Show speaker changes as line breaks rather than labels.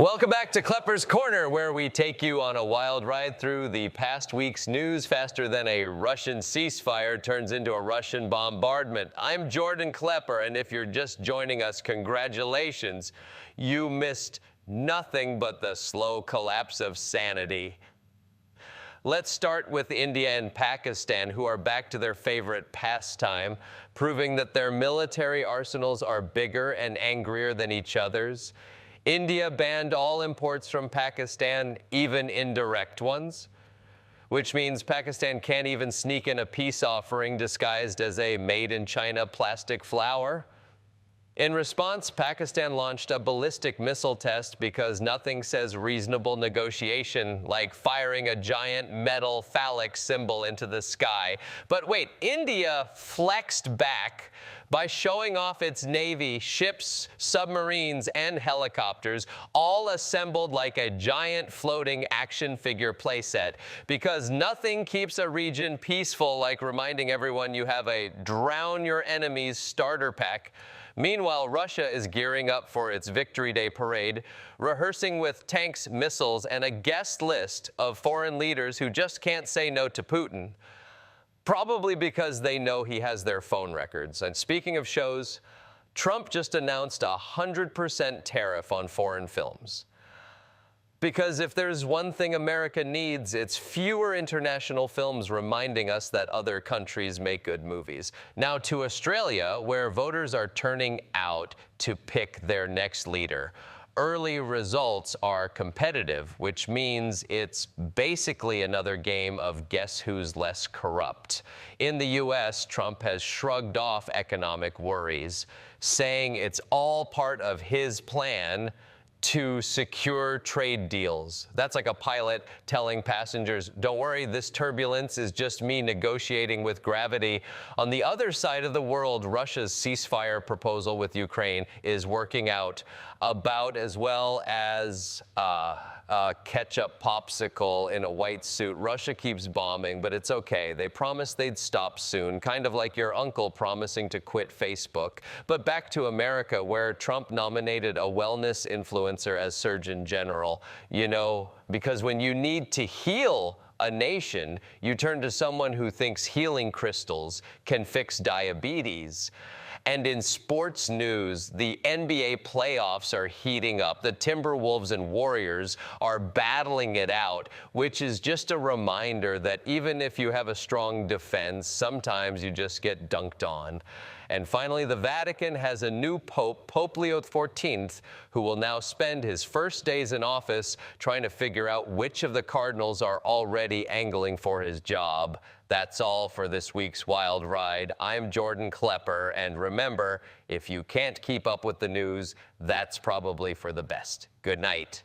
Welcome back to Klepper's Corner, where we take you on a wild ride through the past week's news faster than a Russian ceasefire turns into a Russian bombardment. I'm Jordan Klepper, and if you're just joining us, congratulations. You missed nothing but the slow collapse of sanity. Let's start with India and Pakistan, who are back to their favorite pastime, proving that their military arsenals are bigger and angrier than each other's. India banned all imports from Pakistan, even indirect ones, which means Pakistan can't even sneak in a peace offering disguised as a made-in-China plastic flower. In response, Pakistan launched a ballistic missile test because nothing says reasonable negotiation like firing a giant metal phallic symbol into the sky. But wait, India flexed back by showing off its Navy, ships, submarines, and helicopters, all assembled like a giant floating action figure playset. Because nothing keeps a region peaceful like reminding everyone you have a drown your enemies starter pack. Meanwhile, Russia is gearing up for its Victory Day parade, rehearsing with tanks, missiles, and a guest list of foreign leaders who just can't say no to Putin, probably because they know he has their phone records. And speaking of shows, Trump just announced a 100% tariff on foreign films. Because if there's one thing America needs, it's fewer international films reminding us that other countries make good movies. Now to Australia, where voters are turning out to pick their next leader. Early results are competitive, which means it's basically another game of guess who's less corrupt. In the U.S., Trump has shrugged off economic worries, saying it's all part of his plan to secure trade deals. That's like a pilot telling passengers, don't worry, this turbulence is just me negotiating with gravity. On the other side of the world, Russia's ceasefire proposal with Ukraine is working out about as well as a ketchup popsicle in a white suit. Russia keeps bombing, but it's okay. They promised they'd stop soon, kind of like your uncle promising to quit Facebook. But back to America, where Trump nominated a wellness influencer as Surgeon General. You know, because when you need to heal a nation, you turn to someone who thinks healing crystals can fix diabetes. And in sports news, the NBA playoffs are heating up. The Timberwolves and Warriors are battling it out, which is just a reminder that even if you have a strong defense, sometimes you just get dunked on. And finally, the Vatican has a new pope, Pope Leo XIV, who will now spend his first days in office trying to figure out which of the cardinals are already angling for his job. That's all for this week's Wild Ride. I'm Jordan Klepper, and remember, if you can't keep up with the news, that's probably for the best. Good night.